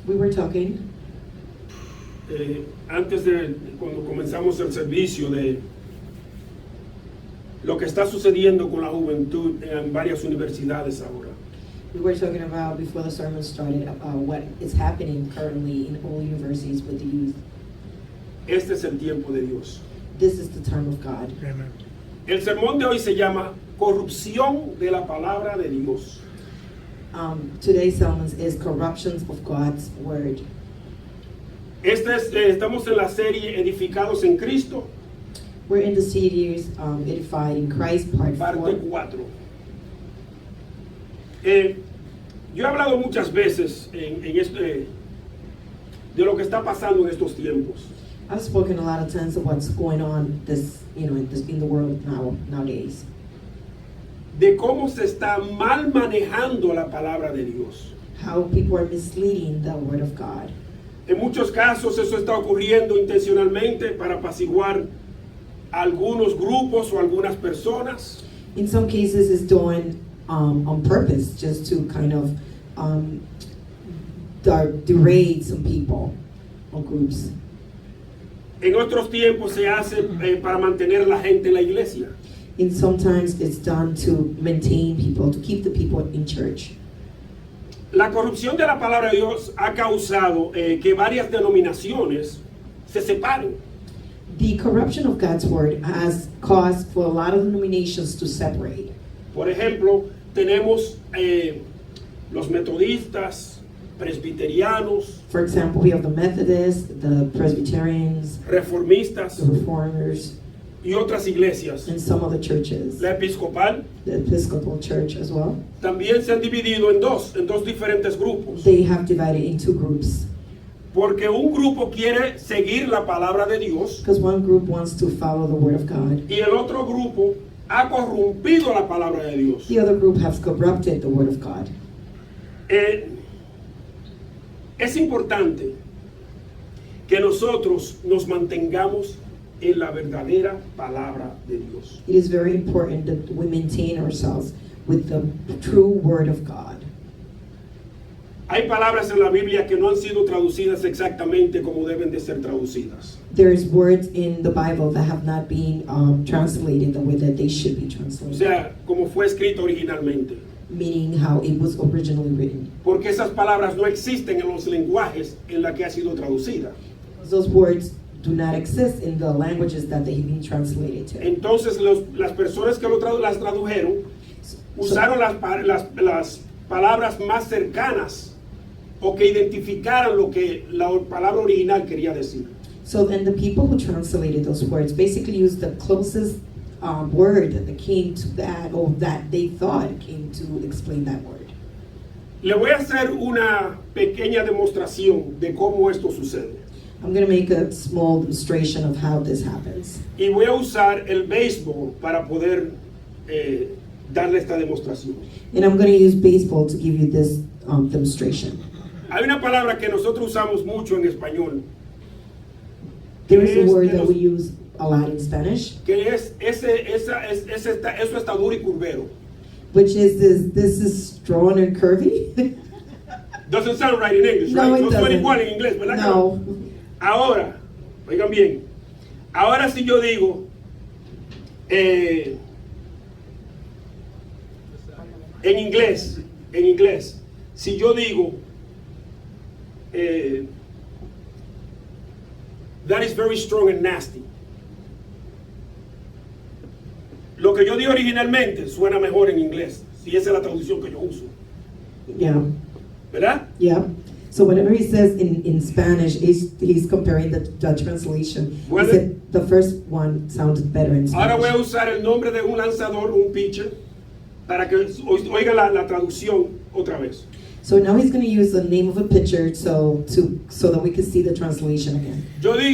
We were talking antes de cuando comenzamos el servicio de lo que está sucediendo con la juventud en varias universidades ahora. We were talking about, before the sermon started, about what is happening currently in all universities with the youth. Este es el tiempo de Dios. This is the time of God. Amen. El sermón de hoy se llama Corrupción de la Palabra de Dios. Today's sermon is Corruptions of God's Word. Estamos en la serie Edificados en Cristo, We're in the series Edified in Christ, Part parte 4. 4. Yo he hablado muchas veces de lo que está pasando en estos tiempos. I've spoken a lot of times of what's going on in the world nowadays. De cómo se está mal manejando la palabra de Dios. How people are misleading the Word of God. En muchos casos eso está ocurriendo intencionalmente para apaciguar a algunos grupos o algunas personas. In some cases, it's done on purpose, just to kind of degrade some people or groups. En otros tiempos se hace para mantener la gente en la iglesia. And sometimes it's done to maintain people, to keep the people in church. La corrupción de la palabra de Dios ha causado que varias denominaciones se separen. The corruption of God's Word has caused for a lot of denominations to separate. Por ejemplo, tenemos los metodistas, presbiterianos, For example, we have the Methodists, the Presbyterians, reformistas the Reformers, y otras iglesias. and some other churches, La episcopal the Episcopal Church as well. también se han dividido en dos diferentes grupos. They have divided into groups Porque un grupo quiere seguir la palabra de Dios because one group wants to follow the Word of God. y el otro grupo ha corrompido la palabra de Dios. The other group has corrupted the Word of God. Es importante que nosotros nos mantengamos en la verdadera palabra de Dios. It is very important that we maintain ourselves with the true Word of God. Hay palabras en la Biblia que no han sido traducidas exactamente como deben de ser traducidas. There's words in the Bible that have not been translated the way that they should be O translated, sea, como fue escrito originalmente. meaning how it was originally written. Porque esas palabras no existen en los lenguajes en la que ha sido traducida. Those words do not exist in the languages that they've been translated to. Entonces las personas que las tradujeron usaron las palabras más cercanas o que identificaran lo que la palabra original quería decir. So then the people who translated those words basically used the closest word that came to that, or that they thought came to explain that word. Le voy a hacer una pequeña demostración de cómo esto sucede. I'm going to make a small demonstration of how this happens. Y voy a usar el béisbol para poder darle esta demostración. And I'm going to use baseball to give you this demonstration. Hay una palabra que nosotros usamos mucho en español, There is a Es word de that los- we use a lot in Spanish, que es eso está duro y curvero. which is this is strong and curvy. Doesn't sound right in English, No, right? it No suena doesn't. igual en inglés, ¿verdad? que No. Ahora, oigan bien, ahora si yo digo, en inglés, si yo digo, that is very strong and nasty. Lo que yo digo originalmente suena mejor en inglés, si esa es la traducción que yo uso, Yeah, ¿verdad? yeah. So whatever he says in Spanish, he's comparing the translation. He Well, said the first one sounded better in Ahora voy a Spanish. usar el nombre de un lanzador, un pitcher, para que oiga la traducción otra vez. So now he's going to use the name of a pitcher so that we can see the translation again.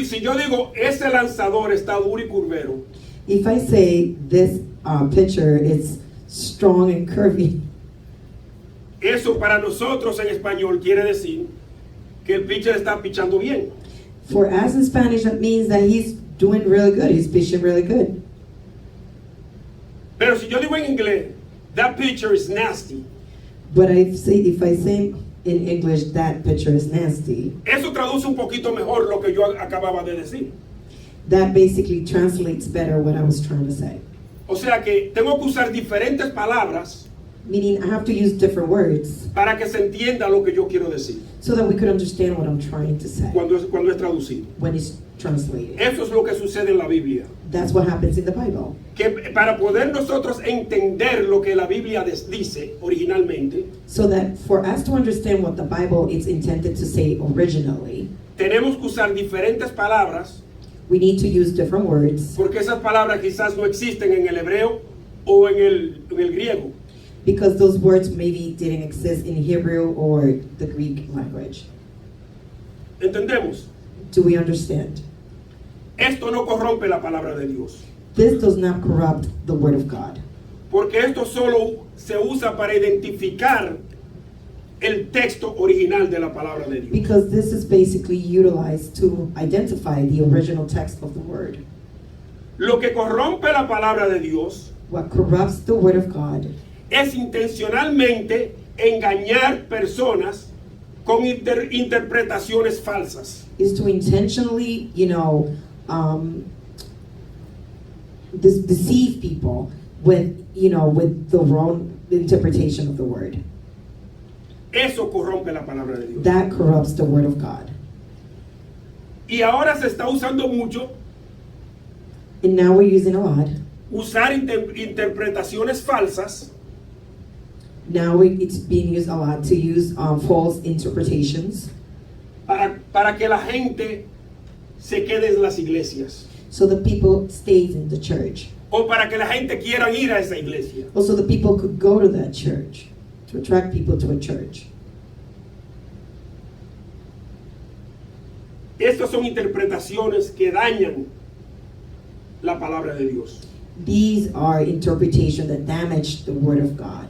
Si yo digo, ese lanzador está duro y curvero, If I say this pitcher is strong and curvy, eso para nosotros en español quiere decir que el pitcher está pichando bien. for us in Spanish, that means that he's doing really good. He's pitching really good. Pero si yo digo en inglés, that pitcher is nasty, But if I say In English, that picture is nasty. Eso traduce un poquito mejor lo que yo acababa de decir. That basically translates better what I was trying to say. O sea que tengo que usar diferentes palabras Meaning I have to use different words para que se entienda lo que yo quiero decir so that we could understand what I'm trying to say cuando es traducido. when it's translated. Eso es lo que sucede en la Biblia. That's what happens in the Bible. Que para poder nosotros entender lo que la Biblia dice originalmente, So that for us to understand what the Bible is intended to say originally, tenemos que usar diferentes palabras, we need to use different words porque esas palabras quizás no existen en el hebreo o en el griego. because those words maybe didn't exist in Hebrew or the Greek language. ¿Entendemos? Do we understand? Esto no corrompe la palabra de Dios, This does not corrupt the Word of God porque esto solo se usa para identificar el texto original de la palabra de Dios. because this is basically utilized to identify the original text of the Word. Lo que corrompe la palabra de Dios What corrupts the Word of God es intencionalmente engañar personas con interpretaciones falsas. is to intentionally, deceive people with the wrong interpretation of the Word. Eso corrompe la palabra de Dios. That corrupts the Word of God. Y ahora se está usando mucho And now we're using a lot. usar interpretaciones falsas Now it's being used a lot to use false interpretations para que la gente se quede en las iglesias so the people stays in the church. o para que la gente quiera ir a esa iglesia. Also, the people could go to that church to attract people to a church. Estas son interpretaciones que dañan la palabra de Dios These are interpretations that damage the Word of God.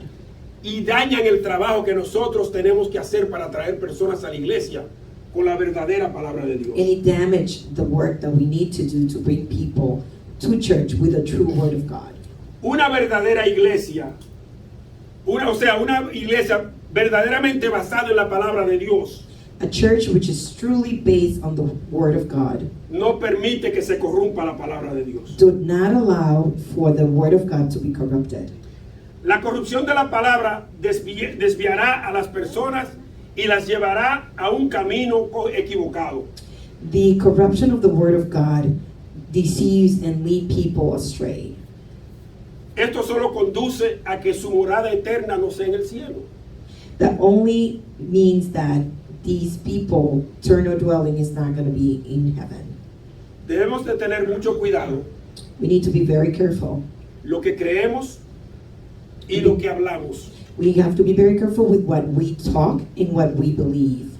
y dañan el trabajo que nosotros tenemos que hacer para traer personas a la iglesia con la verdadera palabra de Dios. And it damaged the work that we need to do to bring people to church with the true Word of God. Una verdadera iglesia, una iglesia verdaderamente basada en la palabra de Dios, A church which is truly based on the Word of God no permite que se corrompa la palabra de Dios. do not allow for the Word of God to be corrupted. La corrupción de la palabra desviará a las personas y las llevará a un camino equivocado. The corruption of the Word of God deceives and leads people astray. Esto solo conduce a que su morada eterna no sea en el cielo. That only means that these people, eternal dwelling is not going to be in heaven. Debemos de tener mucho cuidado We need to be very careful. lo que creemos y lo que hablamos We have to be very careful with what we talk and what we believe.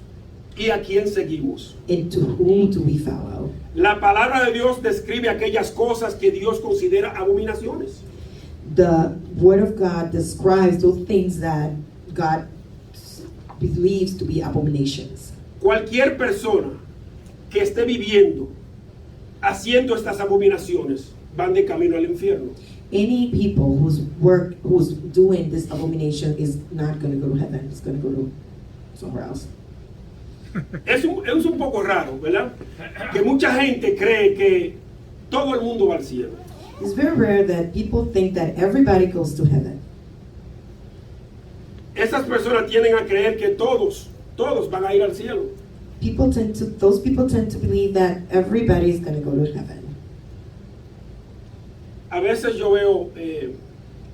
y a quién seguimos. And to whom do we follow? La palabra de Dios describe aquellas cosas que Dios considera abominaciones. The Word of God describes those things that God believes to be abominations. Cualquier persona que esté viviendo haciendo estas abominaciones van de camino al infierno. Any people who's doing this abomination is not going to go to heaven. It's going to go to somewhere else. Es un poco raro, ¿verdad? Que mucha gente cree que todo el mundo va al cielo. It's very rare that people think that everybody goes to heaven. Esas personas tienden a creer que todos van a ir al cielo. Those people tend to believe that everybody is going to go to heaven. A veces yo veo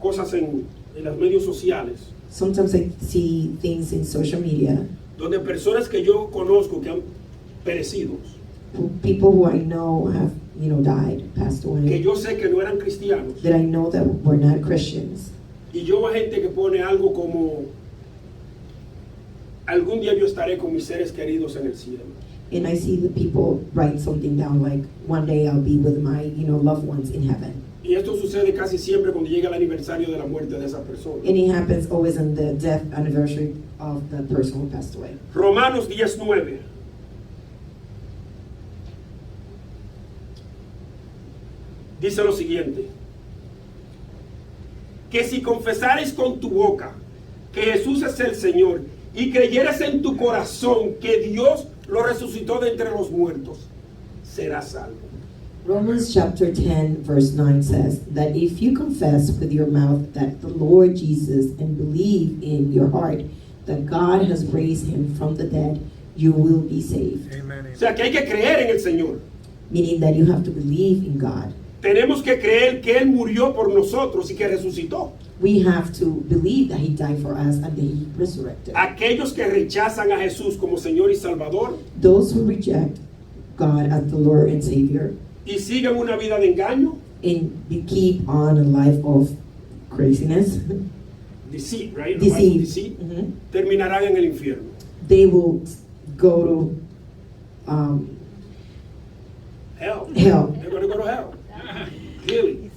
cosas en los medios sociales Sometimes I see things in social media, donde personas que yo conozco que han perecido, people who I know have, died, passed que away, yo sé que no eran cristianos, that I know that were not Christians. y yo veo gente que pone algo como: algún día yo estaré con mis seres queridos en el cielo. And I see the people write something down like, one day I'll be with my, loved ones in heaven. Y esto sucede casi siempre cuando llega el aniversario de la muerte de esa persona. And it happens always on the death anniversary of the person who passed away. Romanos 10:9. Dice lo siguiente: que si confesares con tu boca que Jesús es el Señor y creyeres en tu corazón que Dios lo resucitó de entre los muertos, serás salvo. Romans chapter 10 verse 9 says that if you confess with your mouth that the Lord Jesus and believe in your heart that God has raised him from the dead, you will be saved. Amen. O sea que hay que creer en el Señor. Meaning that you have to believe in God. Tenemos que creer que Él murió por nosotros y que resucitó. We have to believe that he died for us and that he resurrected. Aquellos que rechazan a Jesús como Señor y Salvador Those who reject God as the Lord and Savior y siguen una vida de engaño, and they keep on a life of craziness, deceit, right? deceit, Deceit, mhm, terminarán en el infierno. they will go to Hell. hell. They're going to go to hell. Really.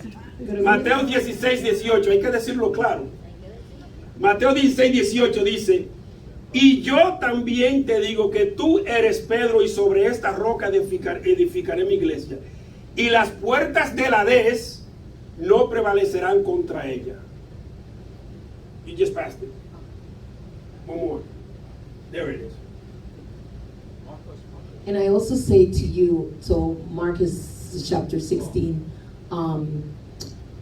Mateo 16, 18, hay que decirlo claro. Mateo 16, 18 dice, y yo también te digo que tú eres Pedro y sobre esta roca edificaré mi iglesia. Y las puertas del Hades no prevalecerán contra ella. You just passed it. One more. There it is. And I also say to you, so Marcus chapter 16,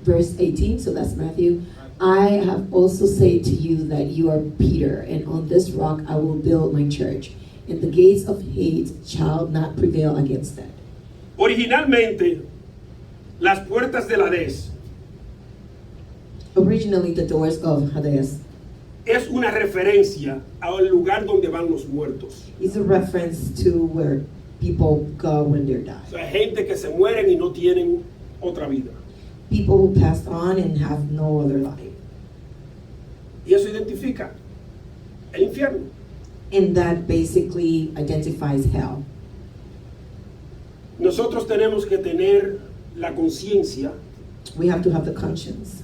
verse 18, so that's Matthew. I have also said to you that you are Peter, and on this rock I will build my church, and the gates of hate shall not prevail against that. Originalmente, las puertas del Hades Originally, the doors of Hades es una referencia al lugar donde van los muertos. is a reference to where people go when they're O died. sea, gente que se mueren y no tienen otra vida. People who passed on and have no other life. Y eso identifica el infierno. And that basically identifies hell. Nosotros tenemos que tener la conciencia We have to have the conscience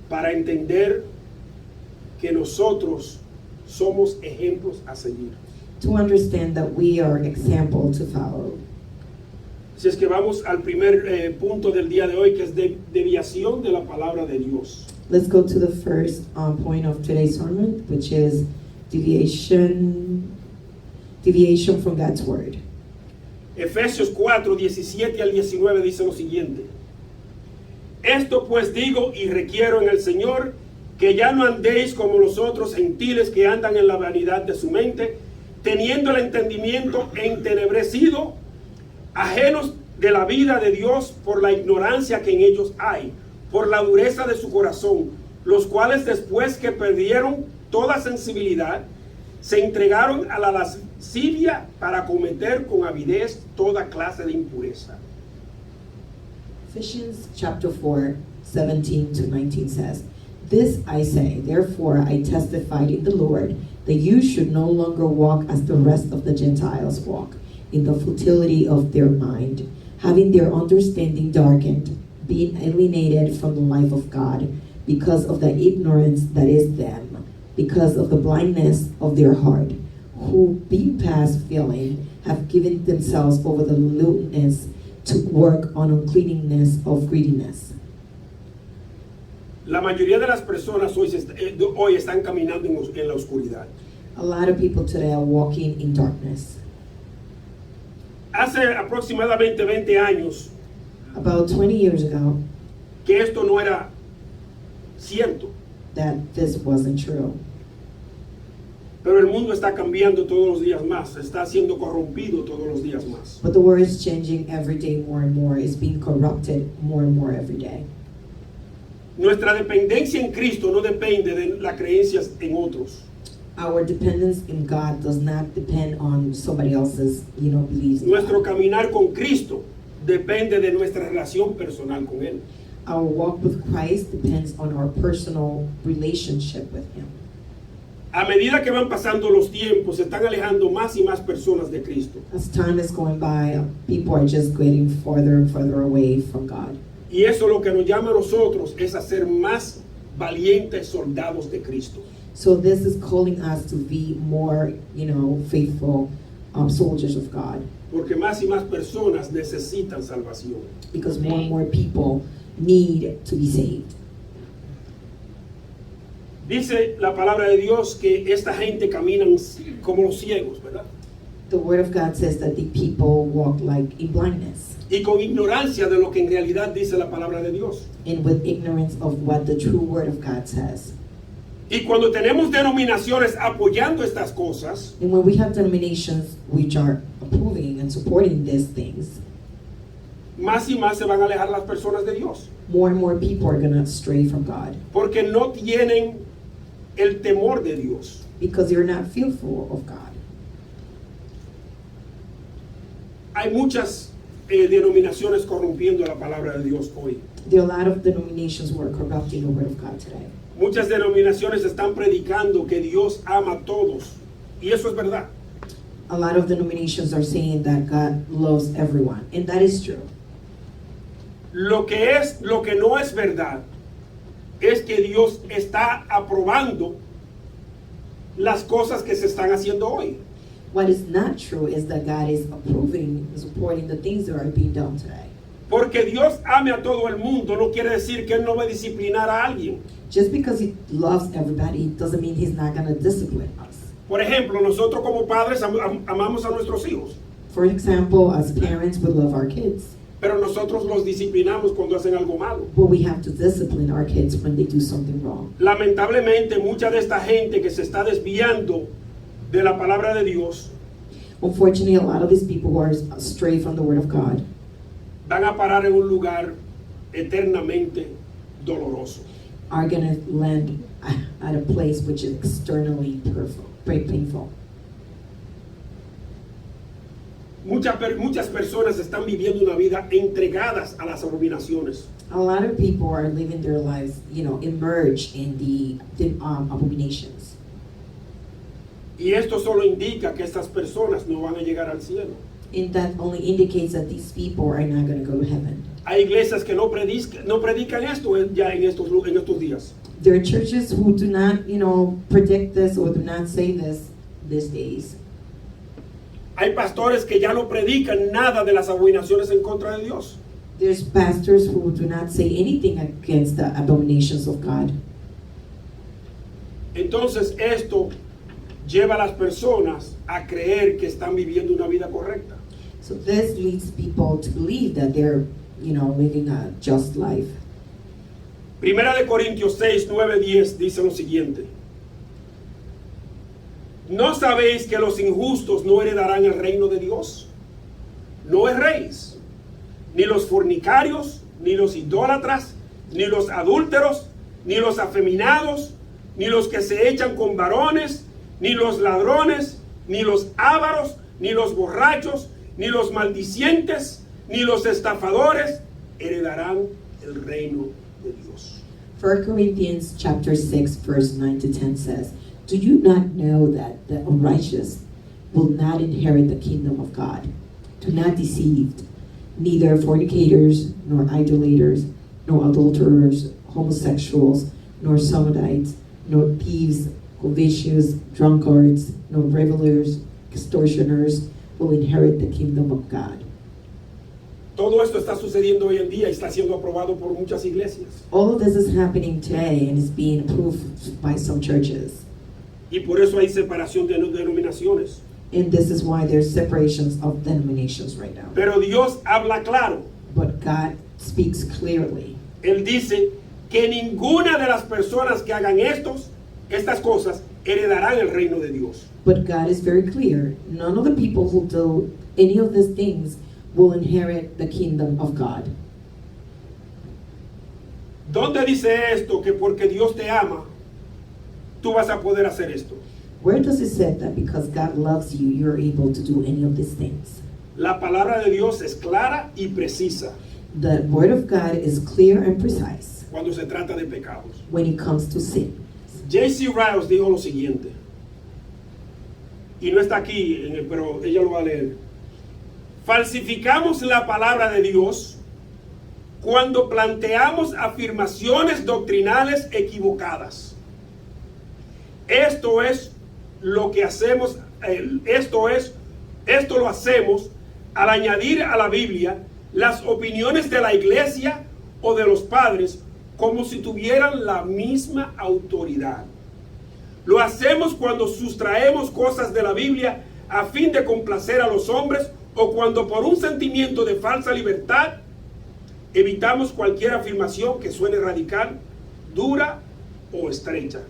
para entender que nosotros somos ejemplos a seguir. to understand that we are example to follow. Si es que vamos al primer punto del día de hoy, que es deviación de la palabra de Dios. Let's go to the first point of today's sermon, which is deviation from God's word. Efesios 4, 17 al 19 dice lo siguiente. Esto pues digo y requiero en el Señor, que ya no andéis como los otros gentiles que andan en la vanidad de su mente, teniendo el entendimiento entenebrecido, ajenos de la vida de Dios por la ignorancia que en ellos hay, por la dureza de su corazón, los cuales después que perdieron toda sensibilidad, se entregaron a la lascivia para cometer con avidez toda clase de impureza. Ephesians chapter 4, 17 to 19 says, This I say, therefore I testified in the Lord, that you should no longer walk as the rest of the Gentiles walk, in the futility of their mind, having their understanding darkened, being alienated from the life of God, because of the ignorance that is them, because of the blindness of their heart, who being past feeling, have given themselves over the lewdness to work on uncleanness of greediness. La mayoría de las personas hoy están caminando en la oscuridad. A lot of people today are walking in darkness. Hace aproximadamente 20 años About 20 years ago, que esto no era cierto, that this wasn't true. pero el mundo está cambiando todos los días más, está siendo corrompido todos los días más. But the world is changing every day more and more. It's being corrupted more and more every day. Nuestra dependencia en Cristo no depende de las creencias en otros. Our dependence in God does not depend on somebody else's, beliefs. in Nuestro God. caminar con Cristo depende de nuestra relación personal con Él. Our walk with Christ depends on our personal relationship with Him. A medida que van pasando los tiempos, se están alejando más y más personas de Cristo. As time is going by, people are just getting further and further away from God. Y eso lo que nos llama a nosotros es a ser más valientes soldados de Cristo. So this is calling us to be more, faithful soldiers of God. Porque más y más personas necesitan salvación. Because more and more people need to be saved. Dice la palabra de Dios que esta gente caminan como los ciegos, ¿verdad? The Word of God says that the people walk like in blindness Y con ignorancia de lo que en realidad dice la palabra de Dios. and with ignorance of what the true Word of God says. Y cuando tenemos denominaciones apoyando estas cosas, And when we have denominations which are approving and supporting these things, más y más se van a alejar las personas de Dios. more and more people are going to stray from God Porque no tienen el temor de Dios. because they're not fearful of God. Hay muchas denominaciones corrompiendo la palabra de Dios hoy. There are a lot of denominations who are corrupting the Word of God today. Muchas denominaciones están predicando que Dios ama a todos. Y eso es verdad. A lot of denominations are saying that God loves everyone, and that is true. Lo que no es verdad es que Dios está aprobando las cosas que se están haciendo hoy. What is not true is that God is approving and supporting the things that are being done today. Porque Dios ame a todo el mundo no quiere decir que Él no va a disciplinar a alguien. Just because He loves everybody doesn't mean He's not going to discipline us. Por ejemplo, nosotros como padres amamos a nuestros hijos, For example, as parents, we love our kids, pero nosotros los disciplinamos cuando hacen algo malo. but we have to discipline our kids when they do something wrong. Lamentablemente, mucha de esta gente que se está desviando de la palabra de Dios Unfortunately, a lot of these people who are astray from the Word of God van a parar en un lugar eternamente doloroso. are going to land at a place which is externally very painful. Muchas personas están viviendo una vida entregadas a las abominaciones. A lot of people are living their lives, immersed in the abominations. Y esto solo indica que estas personas no van a llegar al cielo. And that only indicates that these people are not going to go to heaven. Hay iglesias que no predican esto ya en estos días. There are churches who do not, predict this or do not say this these days. Hay pastores que ya no predican nada de las abominaciones en contra de Dios. There's pastors who do not say anything against the abominations of God. Entonces esto lleva a las personas a creer que están viviendo una vida correcta. So this leads people to believe that they're, living a just life. Primera de Corintios 6, 9, 10 dice lo siguiente: ¿no sabéis que los injustos no heredarán el reino de Dios? No erréis, ni los fornicarios, ni los idólatras, ni los adúlteros, ni los afeminados, ni los que se echan con varones, ni los ladrones, ni los ávaros, ni los borrachos, ni los maldicientes, ni los estafadores heredarán el reino de Dios. 1 Corinthians chapter 6, verse 9 to 10 says, do you not know that the unrighteous will not inherit the kingdom of God? Do not deceive, neither fornicators, nor idolaters, nor adulterers, homosexuals, nor sodomites, nor thieves, covetous, drunkards, nor revelers, extortioners will inherit the kingdom of God. Todo esto está sucediendo hoy en día y está siendo aprobado por muchas iglesias. All of this is happening today and is being approved by some churches. Y por eso hay separación de denominaciones. And this is why there's separations of denominations right now. Pero Dios habla claro. But God speaks clearly. Él dice que ninguna de las personas que hagan estas cosas heredarán el reino de Dios. But God is very clear. None of the people who do any of these things will inherit the kingdom of God. ¿Dónde dice esto que porque Dios te ama, tú vas a poder hacer esto? Where does it say that because God loves you, you're able to do any of these things? La palabra de Dios es clara y precisa The word of God is clear and precise cuando se trata de pecados. when it comes to sin. J.C. Ryle dijo lo siguiente, y no está aquí, pero ella lo va a leer. Falsificamos la palabra de Dios cuando planteamos afirmaciones doctrinales equivocadas. Esto es lo que hacemos, esto lo hacemos al añadir a la Biblia las opiniones de la iglesia o de los padres como si tuvieran la misma autoridad. Lo hacemos cuando sustraemos cosas de la Biblia a fin de complacer a los hombres o cuando por un sentimiento de falsa libertad evitamos cualquier afirmación que suene radical, dura o estrecha.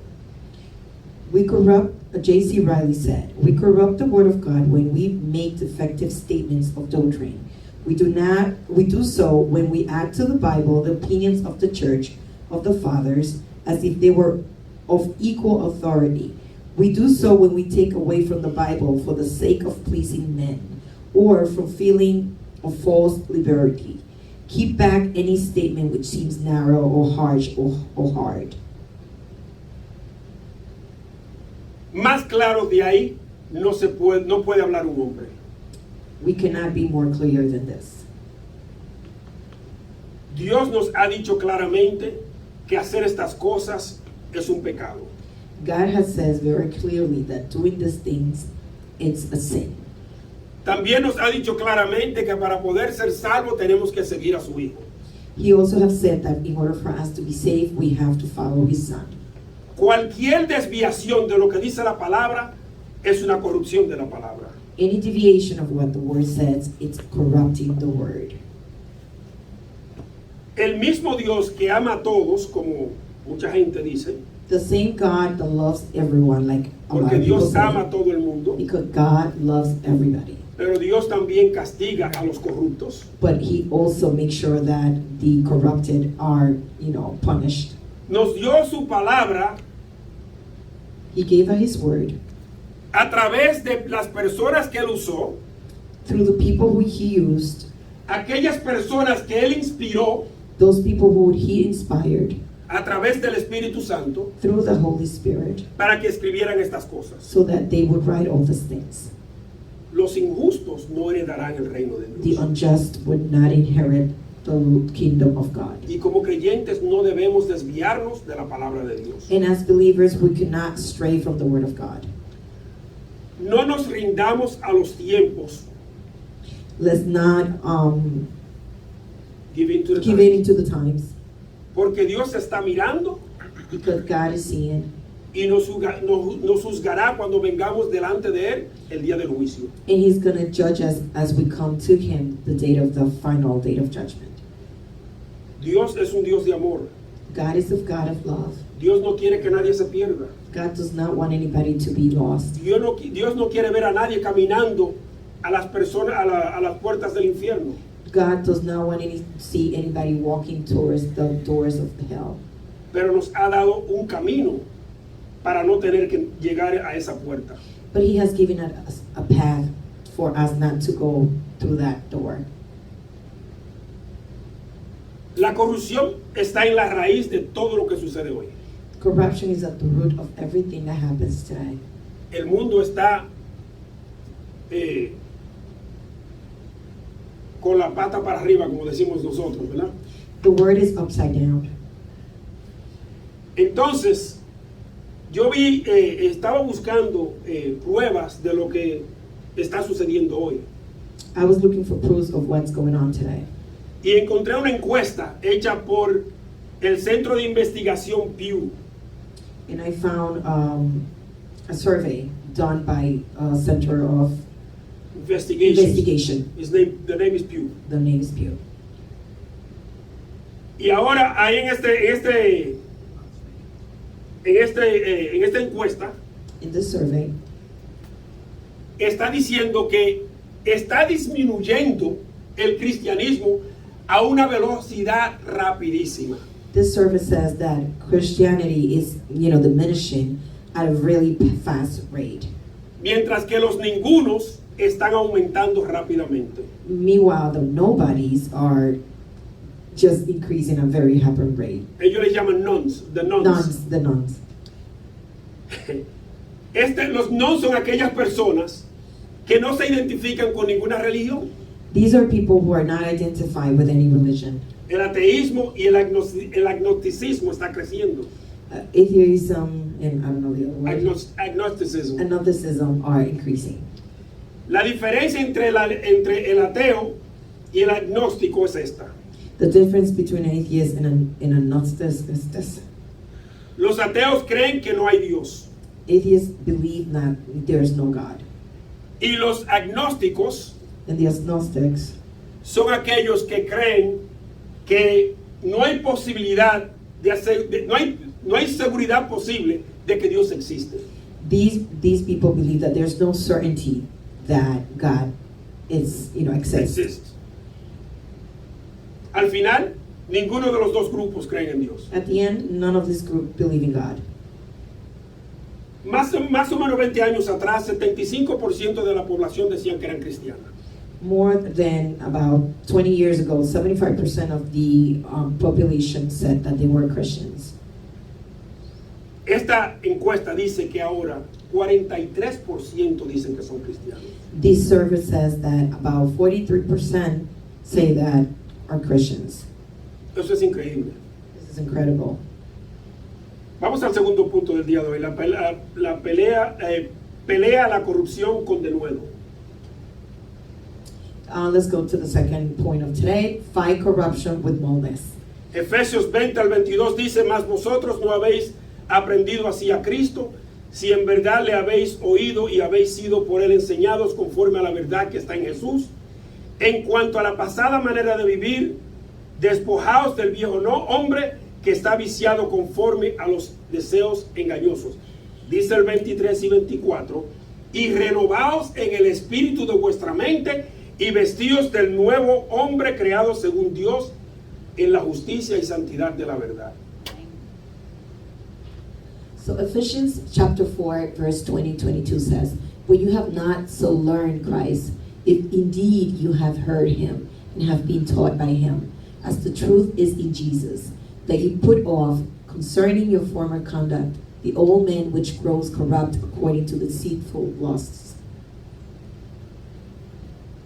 We corrupt, J.C. Riley said, we corrupt the word of God when we make defective statements of doctrine. We do so when we add to the Bible the opinions of the church, of the fathers, as if they were of equal authority. We do so when we take away from the Bible for the sake of pleasing men, or from feeling of false liberty. Keep back any statement which seems narrow or harsh or hard. Más claro de ahí no puede hablar un hombre. We cannot be more clear than this. Dios nos ha dicho claramente que hacer estas cosas es un pecado. God has said very clearly that doing these things, it's a sin. También nos ha dicho claramente que para poder ser salvo tenemos que seguir a su Hijo. He also has said that in order for us to be saved, we have to follow his son. Cualquier desviación de lo que dice la palabra es una corrupción de la palabra. Any deviation of what the word says, it's corrupting the word. El mismo Dios que ama a todos, como mucha gente dice, The same God that loves everyone, like a lot porque of people Dios ama a say, todo el mundo, because God loves everybody. pero Dios también castiga a los corruptos. But he also makes sure that the corrupted are, punished. Nos dio su palabra He gave us his word a través de las personas que él usó, through the people who he used, aquellas personas que él inspiró those people who he inspired a través del Espíritu Santo through the Holy Spirit, para que escribieran estas cosas. so that they would write all these things. Los injustos no heredarán el reino de The Dios. unjust would not inherit the kingdom of God. Y como creyentes no debemos desviarnos de la palabra de Dios. And as believers, we cannot stray from the word of God. No nos rindamos a los tiempos. Let's not Give in to the give times. in into the times, Porque Dios está mirando because God is seeing, y nos juzgará cuando vengamos delante de Él el día del juicio. and he's going to judge us as we come to him the final date of judgment. Dios es un Dios de amor. God is a God of love. Dios no quiere que nadie se pierda. God does not want anybody to be lost. Dios no quiere ver a nadie caminando a las personas a las puertas del infierno. God does not want to see anybody walking towards the doors of hell. Pero nos ha dado un camino para no tener que llegar a esa puerta. But he has given us a path for us not to go through that door. La corrupción está en la raíz de todo lo que sucede hoy. Corruption is at the root of everything that happens today. El mundo está con la pata para arriba, como decimos nosotros, ¿verdad? The word is upside down. Entonces, yo estaba buscando pruebas de lo que está sucediendo hoy. I was looking for proofs of what's going on today. Y encontré una encuesta hecha por el Centro de Investigación Pew. And I found a survey done by Center of Investigation. The name is Pew. The name is Pew. Y ahora ahí en esta encuesta In this survey, está diciendo que está disminuyendo el cristianismo a una velocidad rapidísima. this survey says that Christianity is, diminishing at a really fast rate. Mientras que los ningunos están aumentando rápidamente. Meanwhile, the nobodies are just increasing at a very rapid rate. Ellos les llaman the nuns. The nuns. Los nuns son aquellas personas que no se identifican con ninguna religión. These are people who are not identified with any religion. El ateísmo y el agnosticismo está creciendo. Atheism and I don't know the other word. Agnosticism. Agnosticism are increasing. La diferencia entre el ateo y el agnóstico es esta. The difference between an atheist and an agnostic is this. Los ateos creen que no hay Dios. Atheists believe that there is no God. Y los agnósticos And the agnostics son aquellos que creen que no hay posibilidad no hay seguridad posible de que Dios existe. these people believe that there's no certainty that God is, exists. Existe. Al final, ninguno de los dos grupos creen en Dios. At the end, none of this group believe in God. Más o menos 20 años atrás, 75% de la población decían que eran cristianas. More than about 20 years ago, 75% of the population said that they were Christians. Esta encuesta dice que ahora 43% dicen que son cristianos. This survey says that about 43% say that are Christians. Eso es increíble. This is incredible. Vamos al segundo punto del día de hoy, pelea a la corrupción con denuedo. Let's go to the second point of today. Fight corruption with boldness. Efesios 20 al 22 dice, mas vosotros no habéis aprendido así a Cristo, si en verdad le habéis oído y habéis sido por él enseñados conforme a la verdad que está en Jesús. En cuanto a la pasada manera de vivir, despojaos del viejo hombre que está viciado conforme a los deseos engañosos. Dice el 23 y 24, y renovaos en el espíritu de vuestra mente y vestíos del nuevo hombre creado según Dios en la justicia y santidad de la verdad. So Ephesians chapter 4 verse 20-22 says, "For you have not so learned Christ, if indeed you have heard him and have been taught by him, as the truth is in Jesus, that you put off concerning your former conduct the old man which grows corrupt according to deceitful lusts."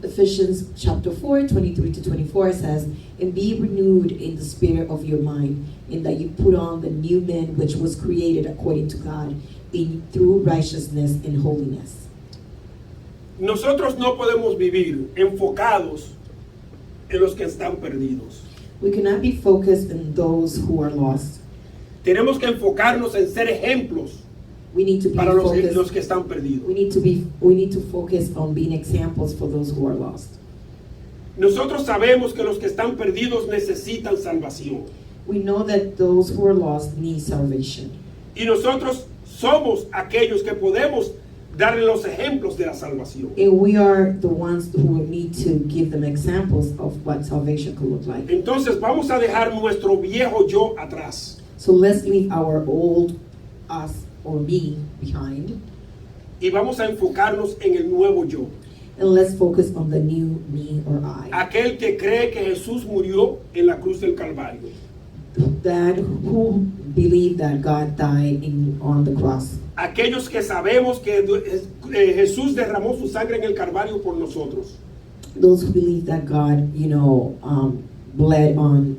Ephesians chapter 4, 23-24 says, "And be renewed in the spirit of your mind, in that you put on the new man which was created according to God, through righteousness and holiness." Nosotros no podemos vivir enfocados en los que están perdidos. We cannot be focused on those who are lost. Tenemos que enfocarnos en ser ejemplos We need to be para los focused. que están perdidos. We need to focus on being examples for those who are lost. Nosotros sabemos que los que están perdidos necesitan salvación. We know that those who are lost need salvation. Y nosotros somos aquellos que podemos darle los ejemplos de la salvación. And we are the ones who will need to give them examples of what salvation could look like. Entonces vamos a dejar nuestro viejo yo atrás. So let's leave our old us or me behind, Y vamos a enfocarnos en el nuevo yo. and let's focus on the new me or I. Aquel que cree que Jesús murió en la cruz del Calvario. That who believe that God died on the cross. Aquellos que sabemos que Jesús derramó su sangre en el Calvario por nosotros. Those who believe that God, bled on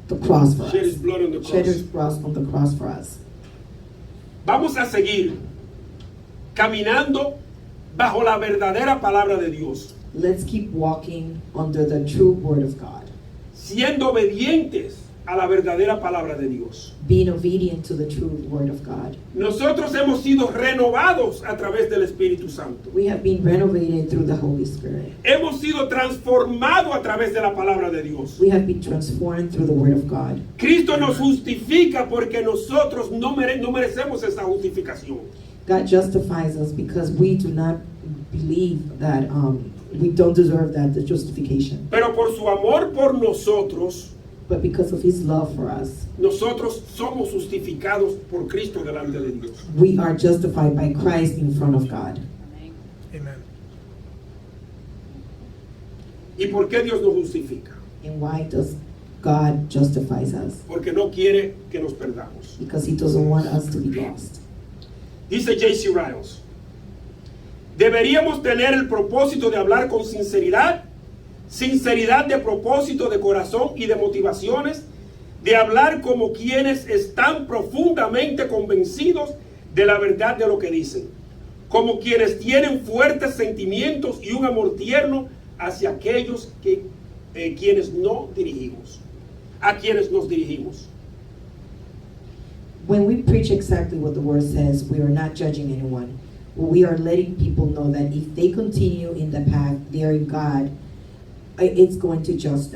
the cross for Shed his us. blood on the Shed his cross. blood on the cross for us. Vamos a seguir caminando bajo la verdadera palabra de Dios, Let's keep walking under the true word of God, siendo obedientes a la verdadera palabra de Dios. being obedient to the true word of God. Nosotros hemos sido renovados a través del Espíritu Santo. We have been renovated through the Holy Spirit. Hemos sido transformados a través de la palabra de Dios. We have been transformed through the word of God. Cristo nos justifica porque nosotros no merecemos esa justificación. God justifies us because we do not believe that we don't deserve that, the justification. Pero por su amor por nosotros, But because of his love for us, nosotros somos justificados por Cristo delante de Dios. we are justified by Christ in front of God. Amen. ¿Y por qué Dios nos justifica? And why does God justifies us? Porque no quiere que nos perdamos. Because he doesn't want us to be lost. Dice J.C. Riles, deberíamos tener el propósito de hablar con sinceridad de propósito, de corazón y de motivaciones, de hablar como quienes están profundamente convencidos de la verdad de lo que dicen, como quienes tienen fuertes sentimientos y un amor tierno hacia aquellos a quienes nos dirigimos. When we preach exactly what the word says, we are not judging anyone. We are letting people know that if they continue in the path they are in God, it's going to judge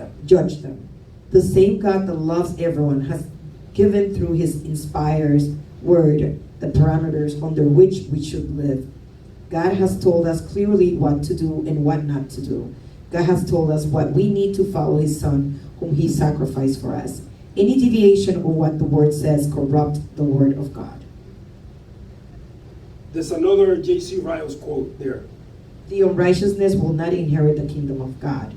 them. The same God that loves everyone has given through his inspired word the parameters under which we should live. God has told us clearly what to do and what not to do. God has told us what we need to follow his son, whom he sacrificed for us. Any deviation of what the word says corrupt the word of God. There's another J.C. Ryle's quote there. The unrighteousness will not inherit the kingdom of God.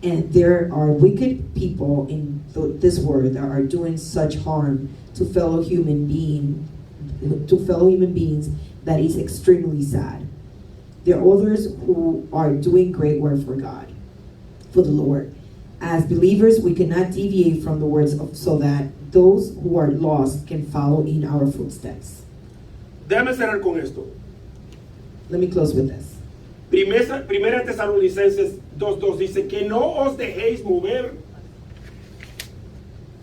And there are wicked people in this world that are doing such harm to fellow human beings that is extremely sad. There are others who are doing great work for God, for the Lord. As believers, we cannot deviate from the words so that those who are lost can follow in our footsteps. Déjame cerrar con esto. Let me close with this. Primera Tesalonicenses 2:2 dice que no os dejéis mover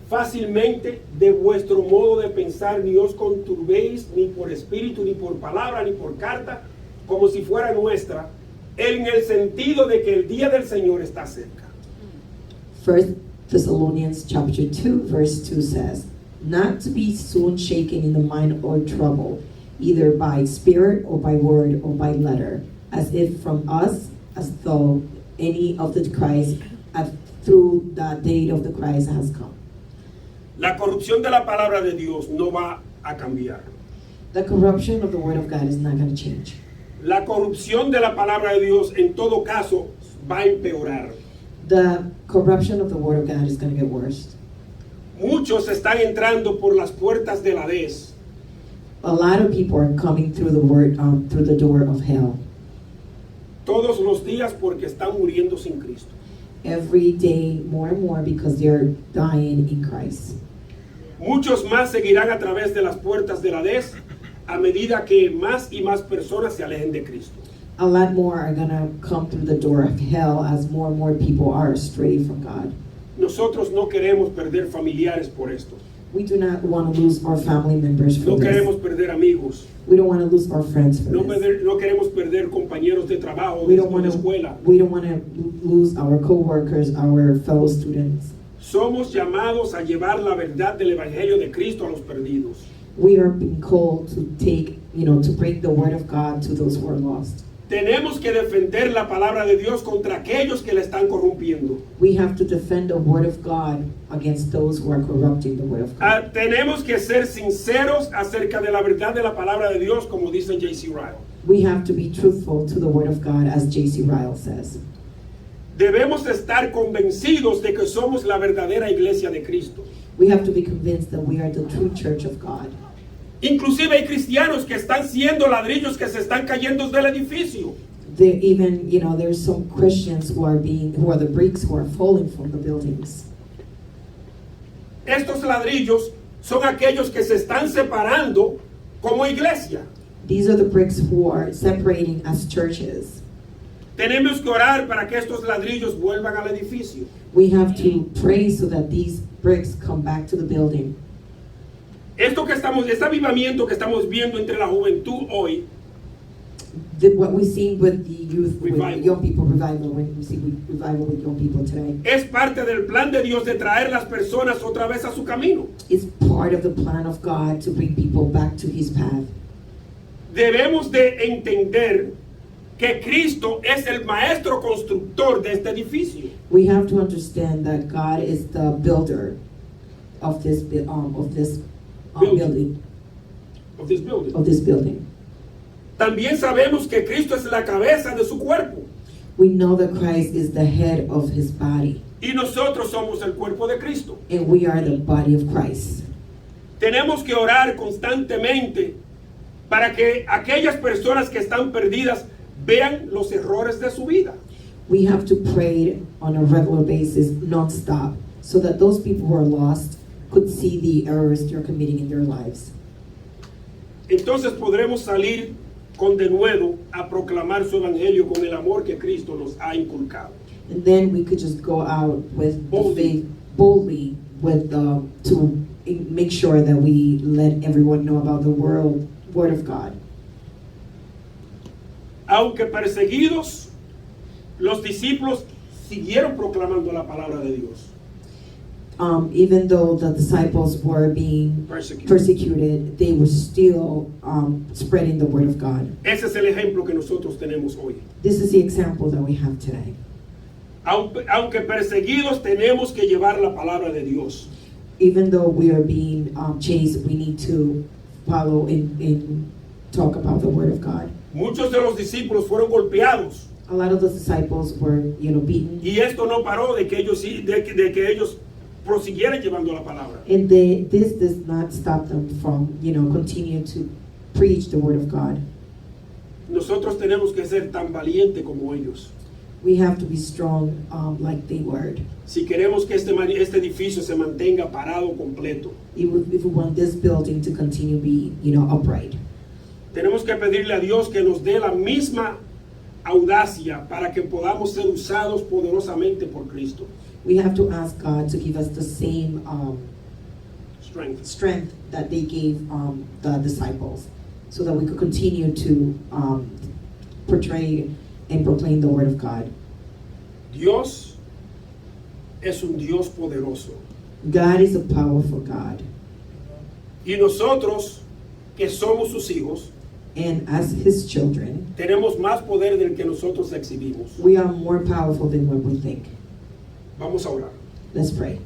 fácilmente de vuestro modo de pensar, ni os conturbéis ni por espíritu, ni por palabra, ni por carta, como si fuera nuestra, en el sentido de que el día del Señor está cerca. 1 Thessalonians chapter 2 verse 2 says, not to be soon shaken in the mind or trouble, either by spirit or by word or by letter, as if from us, as though any of the Christ, through the date of the Christ has come. La corrupción de la palabra de Dios no va a cambiar. The corruption of the word of God is not going to change. La corrupción de la palabra de Dios en todo caso va a empeorar. The corruption of the word of God is going to get worse. Muchos están entrando por las puertas del Hades. A lot of people are coming through the word, through the door of hell. Todos los días porque están muriendo sin Cristo. Every day, more and more, because they're dying in Christ. Muchos más seguirán a través de las puertas del Hades a medida que más y más personas se alejen de Cristo. A lot more are going to come through the door of hell as more and more people are astray from God. Nosotros no queremos perder familiares por esto. We do not want to lose our family members for No this. queremos perder amigos. We don't want to lose our friends for No this. queremos perder compañeros de trabajo We de don't want escuela. to lose our co-workers, our fellow students. Somos llamados a llevar la verdad del Evangelio de Cristo a los perdidos. We are being called to take, to bring the word of God to those who are lost. Tenemos que defender la palabra de Dios contra aquellos que la están corrompiendo. We have to defend the word of God against those who are corrupting the word of God. Tenemos que ser sinceros acerca de la verdad de la palabra de Dios, como dice J.C. Ryle. We have to be truthful to the word of God, as J.C. Ryle says. Debemos estar convencidos de que somos la verdadera iglesia de Cristo. We have to be convinced that we are the true church of God. Inclusive hay cristianos que están siendo ladrillos que se están cayendo del edificio. There even, there's some Christians who are the bricks who are falling from the buildings. Estos ladrillos son aquellos que se están separando como iglesia. These are the bricks who are separating as churches. Tenemos que orar para que estos ladrillos vuelvan al edificio. We have to pray so that these bricks come back to the building. Este avivamiento que estamos viendo entre la juventud hoy, What we see with the youth, Revival. with young people revival, when we see revival with young people today, es parte del plan de Dios de traer las personas otra vez a su camino. it's part of the plan of God to bring people back to His path. Debemos de entender que Cristo es el maestro constructor de este edificio. We have to understand that God is the builder of this building. Of this building. Of this building. También sabemos que Cristo es la cabeza de su cuerpo We know that Christ is the head of His body, y nosotros somos el cuerpo de Cristo. and we are the body of Christ. Tenemos que orar constantemente para que aquellas personas que están perdidas vean los errores de su vida. We have to pray on a regular basis, non-stop, so that those people who are lost could see the errors they're committing in their lives. Entonces podremos salir con denuedo a proclamar su evangelio con el amor que Cristo nos ha inculcado. And then we could just go out with the faith boldly to make sure that we let everyone know about the word of God. Aunque perseguidos, los discípulos siguieron proclamando la palabra de Dios. Even though the disciples were being persecuted, they were still spreading the word of God. Ese es el ejemplo que nosotros tenemos hoy. This is the example that we have today. Aunque perseguidos, tenemos que llevar la palabra de Dios. Even though we are being chased, we need to follow and talk about the word of God. Muchos de los discípulos fueron golpeados. A lot of the disciples were, beaten. Y esto no paró de que ellos prosiguieran llevando la palabra. And this does not stop them from, continue to preach the word of God. Nosotros tenemos que ser tan valientes como ellos. We have to be strong like they were. Si queremos que este edificio se mantenga parado completo, If we want this building to continue be, upright, tenemos que pedirle a Dios que nos dé la misma audacia para que podamos ser usados poderosamente por Cristo. we have to ask God to give us the same Strength. that they gave the disciples, so that we could continue to portray and proclaim the word of God. Dios es un Dios poderoso. God is a powerful God. Y nosotros, que somos sus hijos, And as his children, tenemos más poder del que nosotros exhibimos. we are more powerful than what we think. Vamos a orar. Let's pray.